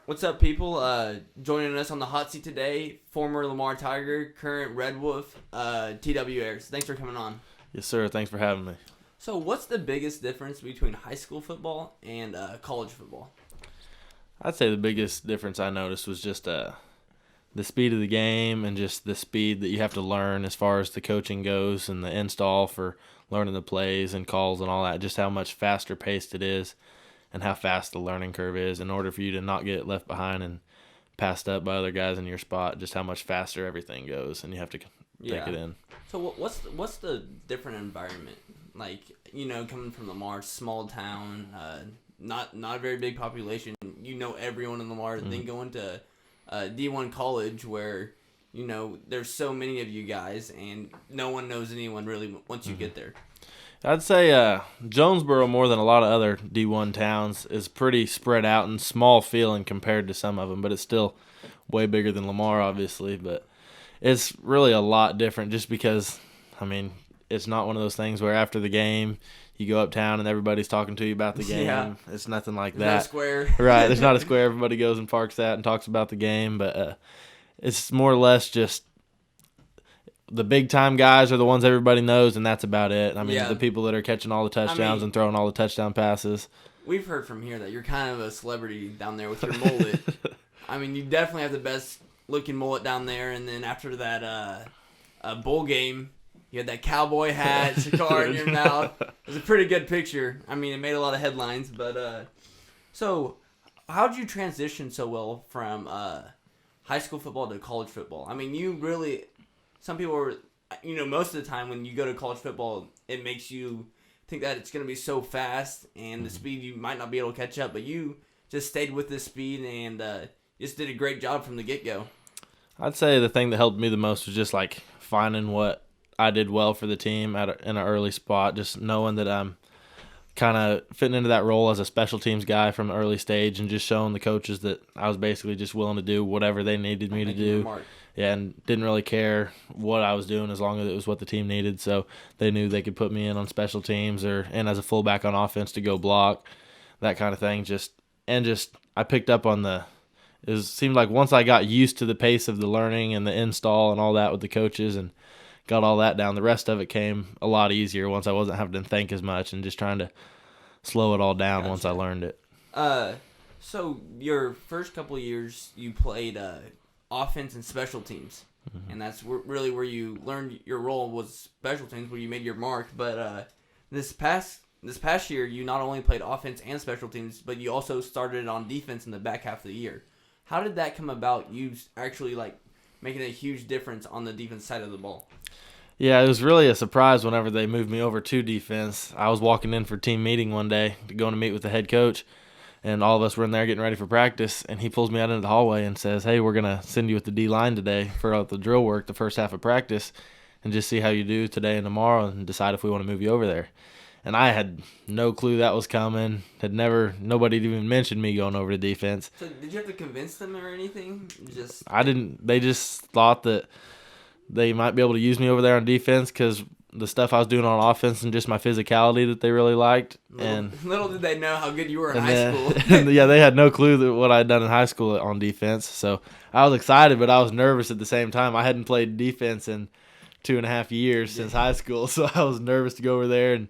What's up, people? Joining us on the hot seat today, former Lamar Tiger, current Red Wolf, TW Ayers. Thanks for coming on. Yes, sir. Thanks for having me. So, what's the biggest difference between high school football and college football? I'd say the biggest difference I noticed was just the speed of the game and just the speed that you have to learn as far as the coaching goes and the install for learning the plays and calls and all that, just how much faster paced it is and how fast the learning curve is in order for you to not get left behind and passed up by other guys in your spot, just how much faster everything goes and you have to take it in. So what's the different environment? Like, coming from Lamar, small town, not a very big population, everyone in Lamar, then going to D1 college where, there's so many of you guys and no one knows anyone really once you get there. I'd say Jonesboro, more than a lot of other D1 towns, is pretty spread out and small feeling compared to some of them, but it's still way bigger than Lamar, obviously. But it's really a lot different just because, it's not one of those things where after the game you go uptown and everybody's talking to you about the game. Yeah. It's nothing like There's that. No square. Right, there's not a square. Everybody goes and parks at and talks about the game, but it's more or less just the big-time guys are the ones everybody knows, and that's about it. The people that are catching all the touchdowns and throwing all the touchdown passes. We've heard from here that you're kind of a celebrity down there with your mullet. You definitely have the best-looking mullet down there, and then after that bowl game, you had that cowboy hat, cigar in your mouth. It was a pretty good picture. It made a lot of headlines, but so how did you transition so well from high school football to college football? You really... Some people are, most of the time when you go to college football, it makes you think that it's going to be so fast and the speed you might not be able to catch up. But you just stayed with this speed and just did a great job from the get-go. I'd say the thing that helped me the most was just like finding what I did well for the team in an early spot, just knowing that I'm kind of fitting into that role as a special teams guy from an early stage and just showing the coaches that I was basically just willing to do whatever they needed me to do. Yeah, and didn't really care what I was doing as long as it was what the team needed. So they knew they could put me in on special teams or in as a fullback on offense to go block, that kind of thing. I picked up on it seemed like once I got used to the pace of the learning and the install and all that with the coaches and got all that down, the rest of it came a lot easier once I wasn't having to think as much and just trying to slow it all down once I learned it. So your first couple of years you played offense and special teams, and that's really where you learned your role was special teams, where you made your mark. But this past year, you not only played offense and special teams, but you also started on defense in the back half of the year. How did that come about? You actually making a huge difference on the defense side of the ball. Yeah, it was really a surprise whenever they moved me over to defense. I was walking in for team meeting one day, going to meet with the head coach. And all of us were in there getting ready for practice, and he pulls me out into the hallway and says, "Hey, we're going to send you with the D-line today for the drill work, the first half of practice, and just see how you do today and tomorrow and decide if we want to move you over there." And I had no clue that was coming. Nobody had even mentioned me going over to defense. So did you have to convince them or anything? I didn't. They just thought that they might be able to use me over there on defense because the stuff I was doing on offense and just my physicality that they really liked. Little did they know how good you were in high school. Yeah, they had no clue that what I'd done in high school on defense. So I was excited, but I was nervous at the same time. I hadn't played defense in 2.5 years since high school, so I was nervous to go over there and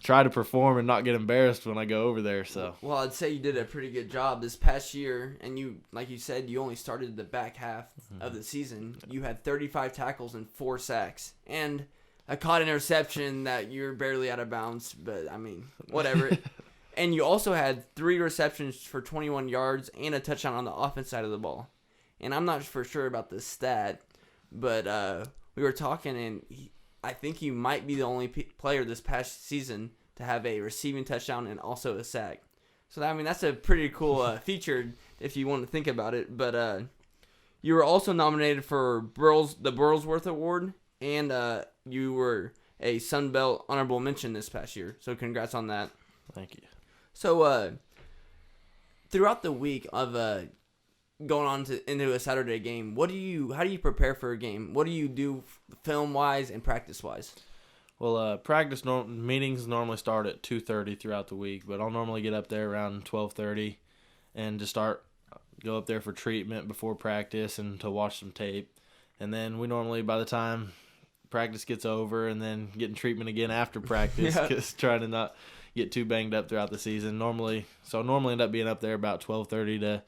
try to perform and not get embarrassed when I go over there. So well, I'd say you did a pretty good job this past year, and you, like you said, you only started the back half of the season. You had 35 tackles and 4 sacks, and I caught an interception that you're barely out of bounds, but whatever. And you also had 3 receptions for 21 yards and a touchdown on the offense side of the ball. And I'm not for sure about this stat, but we were talking, and I think you might be the only player this past season to have a receiving touchdown and also a sack. So that's a pretty cool feature if you want to think about it. But you were also nominated for the Burlsworth Award, and you were a Sun Belt honorable mention this past year. So congrats on that. Thank you. So throughout the week of going on into a Saturday game, how do you prepare for a game? What do you do film wise and practice wise? Well, meetings normally start at 2:30 throughout the week, but I'll normally get up there around 12:30 and just go up there for treatment before practice and to watch some tape. And then we normally, by the time practice gets over, and then getting treatment again after practice, because trying to not get too banged up throughout the season. Normally end up being up there about 12:30 to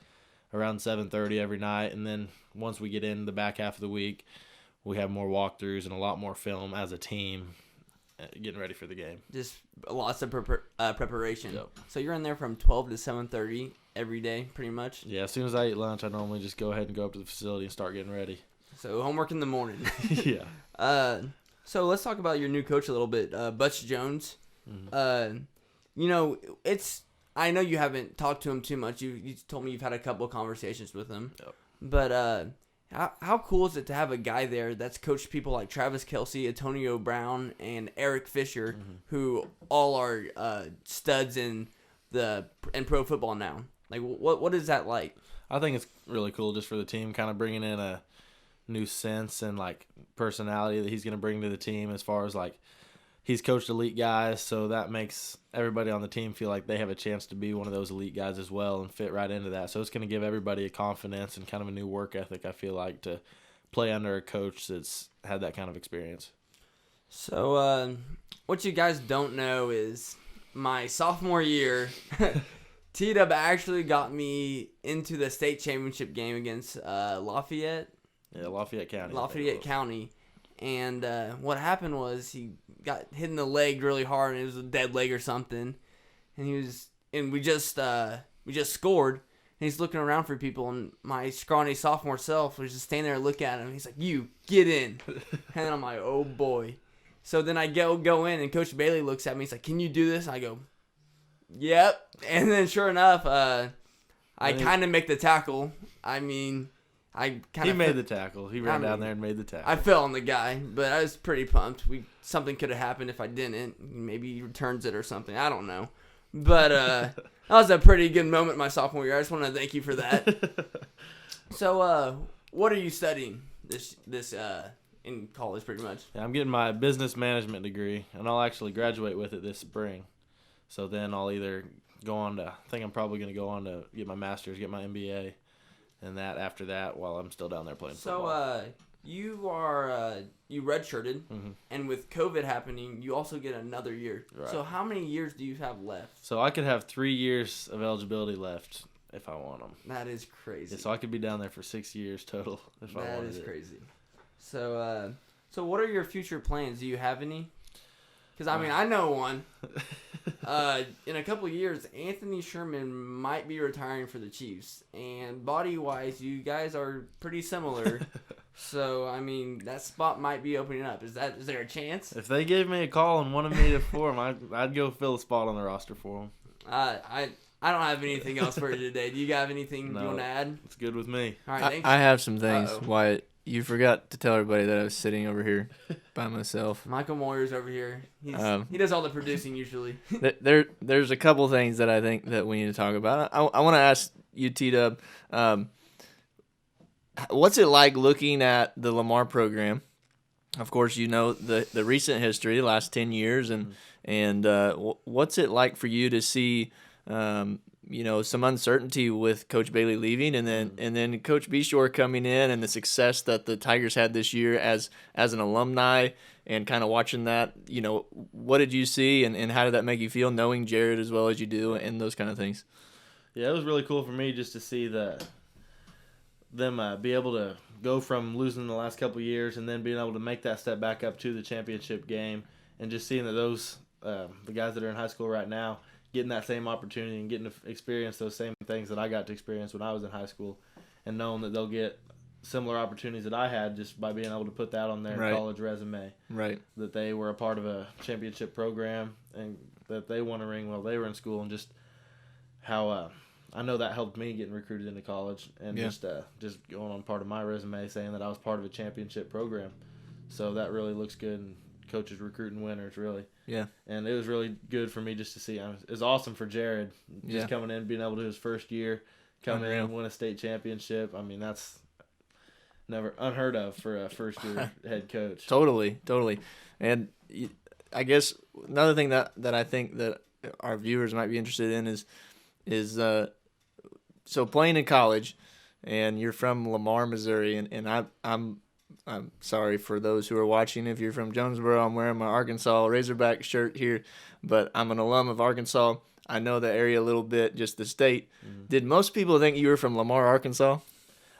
around 7:30 every night. And then once we get in the back half of the week, we have more walkthroughs and a lot more film as a team getting ready for the game. Just lots of preparation. Yep. So you're in there from 12 to 7:30 every day, pretty much? Yeah, as soon as I eat lunch, I normally just go ahead and go up to the facility and start getting ready. So homework in the morning. Yeah. So let's talk about your new coach a little bit, Butch Jones. Mm-hmm. I know you haven't talked to him too much. You told me you've had a couple of conversations with him. Yep. But how cool is it to have a guy there that's coached people like Travis Kelce, Antonio Brown, and Eric Fisher, who all are studs in pro football now? Like, what is that like? I think it's really cool just for the team, kind of bringing in a new sense and like personality that he's going to bring to the team, as far as like he's coached elite guys, so that makes everybody on the team feel like they have a chance to be one of those elite guys as well and fit right into that. So it's going to give everybody a confidence and kind of a new work ethic, I feel like, to play under a coach that's had that kind of experience. So what you guys don't know is my sophomore year, T-Dub actually got me into the state championship game against Lafayette. Yeah, Lafayette County. And what happened was he got hit in the leg really hard, and it was a dead leg or something. And we just scored. And he's looking around for people, and my scrawny sophomore self was just standing there looking at him. He's like, "You get in," and I'm like, "Oh boy." So then I go in, and Coach Bailey looks at me. He's like, "Can you do this?" And I go, "Yep." And then sure enough, I kind of make the tackle. I mean, He made the tackle. He ran down there and made the tackle. I fell on the guy, but I was pretty pumped. Something could have happened if I didn't. Maybe he returns it or something. I don't know. But that was a pretty good moment my sophomore year. I just want to thank you for that. So, what are you studying this in college, pretty much? Yeah, I'm getting my business management degree, and I'll actually graduate with it this spring. So then I'll either go on to, I think I'm probably going to go on to get my master's, get my MBA. And that after that, while I'm still down there playing football. So, you redshirted, and with COVID happening, you also get another year. Right. So how many years do you have left? So I could have 3 years of eligibility left if I want them. That is crazy. Yeah, so I could be down there for 6 years total if I wanted. That is crazy. So, what are your future plans? Do you have any? Because, I know one. In a couple of years, Anthony Sherman might be retiring for the Chiefs. And body-wise, you guys are pretty similar. So, that spot might be opening up. Is there a chance? If they gave me a call and wanted me to for them, I'd go fill a spot on the roster for them. I don't have anything else for you today. Do you have anything you want to add? It's good with me. All right, thanks. I have some things. Wyatt, you forgot to tell everybody that I was sitting over here by myself. Michael Moyer's over here. He does all the producing usually. There's a couple things that I think that we need to talk about. I want to ask you, T-Dub, what's it like looking at the Lamar program? Of course, you know the recent history, the last 10 years, and what's it like for you to see some uncertainty with Coach Bailey leaving, and then Coach Beshore coming in, and the success that the Tigers had this year as an alumni, and kind of watching that. What did you see, and how did that make you feel, knowing Jared as well as you do, and those kind of things? Yeah, it was really cool for me just to see them be able to go from losing the last couple of years and then being able to make that step back up to the championship game, and just seeing that those the guys that are in high school right now getting that same opportunity and getting to experience those same things that I got to experience when I was in high school, and knowing that they'll get similar opportunities that I had just by being able to put that on their college resume. Right. That they were a part of a championship program and that they won a ring while they were in school, and just how I know that helped me getting recruited into college, and just going on part of my resume saying that I was part of a championship program. So that really looks good, and coaches recruiting winners, really. Yeah. And it was really good for me just to see. It was awesome for Jared just coming in, being able to his first year, come in and win a state championship. I mean, that's never unheard of for a first-year head coach. Totally. And I guess another thing that I think that our viewers might be interested in is so playing in college, and you're from Lamar, Missouri, and I'm sorry for those who are watching. If you're from Jonesboro, I'm wearing my Arkansas Razorback shirt here, but I'm an alum of Arkansas. I know the area a little bit, just the state. Mm-hmm. Did most people think you were from Lamar, Arkansas?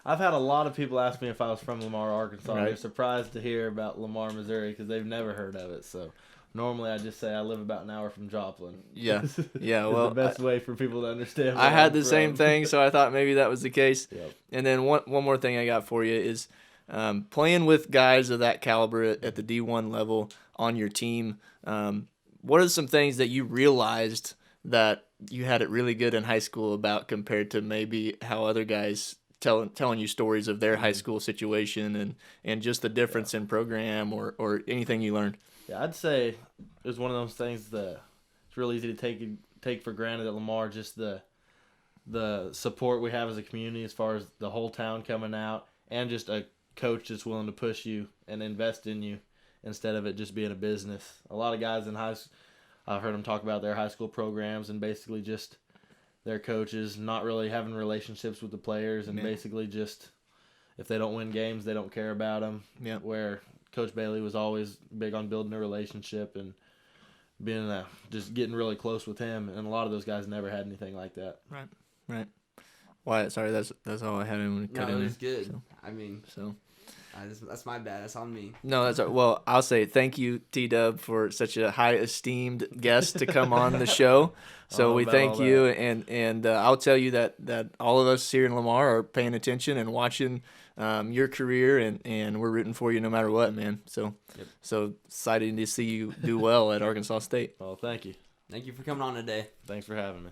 I've had a lot of people ask me if I was from Lamar, Arkansas. Right. They're surprised to hear about Lamar, Missouri, because they've never heard of it. So normally I just say I live about an hour from Joplin. Yeah. Well, the best way for people to understand. I had the same thing, so I thought maybe that was the case. Yep. And then one more thing I got for you is playing with guys of that caliber at the D1 level on your team. What are some things that you realized that you had it really good in high school about compared to maybe how other guys telling you stories of their high school situation and just the difference in program or anything you learned? Yeah, I'd say it was one of those things that it's really easy to take for granted at Lamar, just the support we have as a community as far as the whole town coming out and just a coach that's willing to push you and invest in you instead of it just being a business. A lot of guys in high school, I've heard them talk about their high school programs and basically just their coaches not really having relationships with the players and basically just if they don't win games, they don't care about them. Yeah. Where Coach Bailey was always big on building a relationship and being just getting really close with him, and a lot of those guys never had anything like that. Right. Wyatt, sorry, that's all I had in. No, it was good. So, I mean, that's my bad. That's on me. No, that's well. I'll say thank you, T-Dub, for such a high esteemed guest to come on the show. So we thank you, and I'll tell you that all of us here in Lamar are paying attention and watching your career, and we're rooting for you no matter what, man. So so excited to see you do well at Arkansas State. Well, thank you. Thank you for coming on today. Thanks for having me.